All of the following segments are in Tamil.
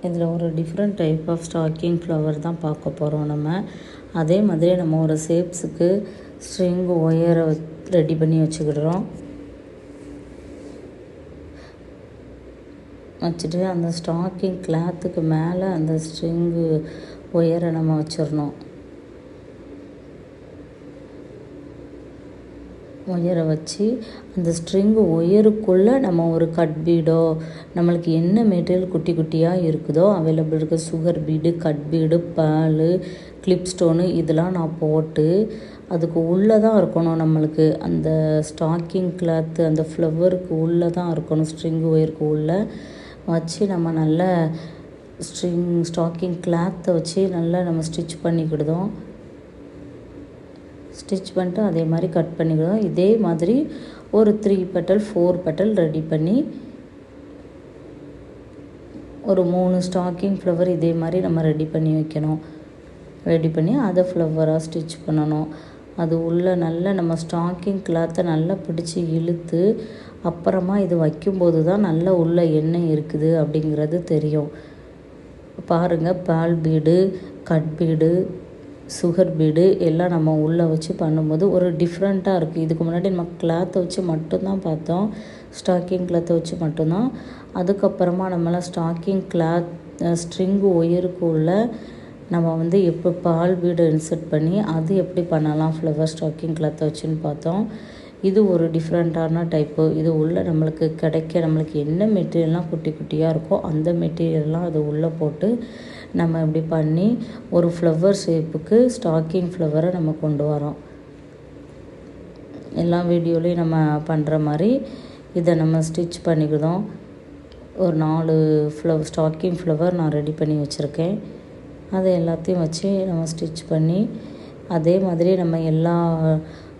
இதில் ஒரு different type of stacking flower தான் பார்க்க போகிறோம் நம்ம. அதே மாதிரி நம்ம ஒரு ஷேப்ஸுக்கு ஸ்ட்ரிங் ஒயரை ரெடி பண்ணி வச்சுக்கிடுறோம். வச்சுட்டு அந்த ஸ்டாக்கிங் கிளாத்துக்கு மேலே அந்த ஸ்ட்ரிங்கு ஒயரை நம்ம வச்சிடணும். ஒயரை வச்சு அந்த ஸ்ட்ரிங்கு ஒயருக்குள்ளே நம்ம ஒரு கட் பீடோ, நம்மளுக்கு என்ன மெட்டீரியல் குட்டி குட்டியாக இருக்குதோ அவைலபிள் இருக்குது, sugar bead, cut bead, pearl, clip stone, இதெல்லாம் நான் போட்டு அதுக்கு உள்ளே தான் இருக்கணும். நம்மளுக்கு அந்த ஸ்டாக்கிங் கிளாத்து அந்த ஃப்ளவருக்கு உள்ளே தான் இருக்கணும். ஸ்ட்ரிங்கு ஒயருக்கு உள்ளே வச்சு நம்ம நல்ல ஸ்டாக்கிங் கிளாத்தை வச்சு நல்லா நம்ம ஸ்டிச் பண்ணிக்கிடுதோம். ஸ்டிச் பண்ணிட்டு அதே மாதிரி கட் பண்ணிக்கிடுவோம். இதே மாதிரி ஒரு 3 பெட்டல் 4 பெட்டல் ரெடி பண்ணி ஒரு 3 ஸ்டாக்கிங் ஃப்ளவர் இதே மாதிரி நம்ம ரெடி பண்ணி வைக்கணும். ரெடி பண்ணி அதை ஃப்ளவராக ஸ்டிச் பண்ணணும். அது உள்ளே நல்லா நம்ம ஸ்டாக்கிங் கிளாத்தை நல்லா பிடிச்சி இழுத்து அப்புறமா இது வைக்கும்போது தான் நல்லா உள்ள எண்ணெய் இருக்குது அப்படிங்கிறது தெரியும். பாருங்கள், ball bead, cut bead, sugar bead எல்லாம் நம்ம உள்ளே வச்சு பண்ணும்போது ஒரு டிஃப்ரெண்ட்டாக இருக்குது. இதுக்கு முன்னாடி நம்ம கிளாத்தை வச்சு மட்டும்தான் பார்த்தோம், ஸ்டாக்கிங் கிளாத்தை வச்சு மட்டும்தான். அதுக்கப்புறமா நம்மளாம் ஸ்டாக்கிங் கிளாத் ஸ்ட்ரிங்கு ஒயருக்கு உள்ள நம்ம எப்போ பால் பீடு இன்சர்ட் பண்ணி அது எப்படி பண்ணலாம் ஃப்ளவர் ஸ்டாக்கிங் கிளாத்தை வச்சுன்னு பார்த்தோம். இது ஒரு டிஃப்ரெண்ட்டான டைப்பு. இது உள்ளே நம்மளுக்கு என்ன மெட்டீரியல்லாம் குட்டி குட்டியாக இருக்கோ அந்த மெட்டீரியல்லாம் அது உள்ளே போட்டு நம்ம இப்படி பண்ணி ஒரு ஃப்ளவர் ஷேப்புக்கு ஸ்டாக்கிங் ஃப்ளவரை நம்ம கொண்டு வரோம். எல்லா வீடியோலையும் நம்ம பண்ணுற மாதிரி இதை நம்ம ஸ்டிச் பண்ணிக்கிட்டோம். ஒரு 4 ஸ்டாக்கிங் ஃப்ளவர் நான் ரெடி பண்ணி வச்சுருக்கேன். அதை எல்லாத்தையும் வச்சு நம்ம ஸ்டிச் பண்ணி அதே மாதிரி நம்ம எல்லா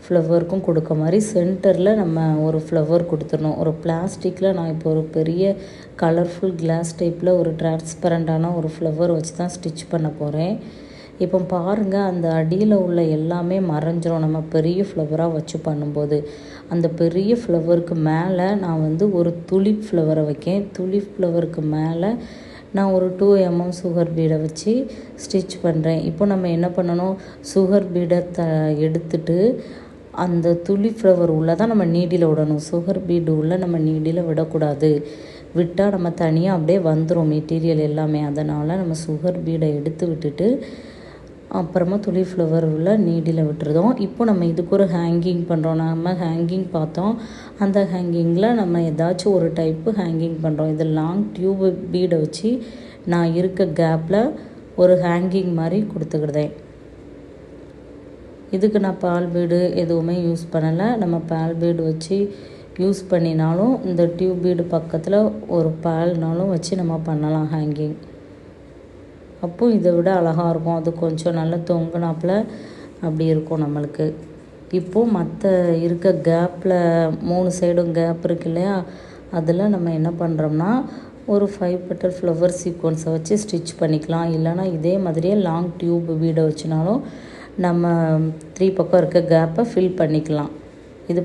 ஃப்ளவருக்கும் கொடுக்க மாதிரி சென்டரில் நம்ம ஒரு ஃப்ளவர் கொடுத்துடணும். ஒரு பிளாஸ்டிக்கில் நான் இப்போ ஒரு பெரிய கலர்ஃபுல் கிளாஸ் டைப்பில் ஒரு டிரான்ஸ்பரண்டான ஒரு ஃப்ளவர் வச்சு தான் ஸ்டிச் பண்ண போகிறேன். இப்போ பாருங்கள், அந்த அடியில் உள்ள எல்லாமே மறைஞ்சிரும் நம்ம பெரிய ஃப்ளவராக வச்சு பண்ணும்போது. அந்த பெரிய ஃப்ளவருக்கு மேலே நான் ஒரு துலிப் ஃப்ளவரை வைக்கேன். துலிப் ஃப்ளவருக்கு மேலே நான் ஒரு 2 mm சுகர் பீடை வச்சு ஸ்டிச் பண்ணுறேன். இப்போ நம்ம என்ன பண்ணணும், சுகர் பீடை எடுத்துட்டு அந்த துலிப் ஃப்ளவர் உள்ளே தான் நம்ம நீடியில் விடணும். சுகர் பீடு உள்ளே நம்ம நீடியில் விடக்கூடாது. விட்டால் நம்ம தனியாக அப்படியே வந்துடும் மெட்டீரியல் எல்லாமே. அதனால் நம்ம சுகர் பீடை எடுத்து விட்டுட்டு அப்புறமா துலிப் ஃப்ளவர் உள்ள நீடியில் விட்டுருதோம். இப்போ நம்ம இதுக்கு ஒரு ஹேங்கிங் பண்ணுறோம். நம்ம ஹேங்கிங் பார்த்தோம், அந்த ஹேங்கிங்கில் நம்ம ஏதாச்சும் ஒரு டைப்பு ஹேங்கிங் பண்ணுறோம். இது லாங் டியூப் பீடை வச்சு நான் இருக்க கேப்பில் ஒரு ஹேங்கிங் மாதிரி கொடுத்துக்கிடுதேன். இதுக்கு நான் பால் பீடு எதுவுமே யூஸ் பண்ணலை. நம்ம பால் பீடு வச்சு யூஸ் பண்ணினாலும் இந்த டியூப் பீடு பக்கத்தில் ஒரு பால்னாலும் வச்சு நம்ம பண்ணலாம் ஹேங்கிங். அப்போது இதை விட அழகாக இருக்கும். அது கொஞ்சம் நல்லா தொங்குனாப்பில் அப்படி இருக்கும் நம்மளுக்கு. இப்போது மற்ற இருக்க கேப்பில் 3 சைடும் கேப் இருக்கு இல்லையா, அதில் நம்ம என்ன பண்ணுறோம்னா ஒரு 5 பெட்டல் ஃப்ளவர் சீக்வன்ஸை வச்சு ஸ்டிச் பண்ணிக்கலாம். இல்லைனா இதே மாதிரியே லாங் டியூப் பீடை வச்சுனாலும் நம்ம 3 பக்கம் இருக்க கேப்பை ஃபில் பண்ணிக்கலாம். இது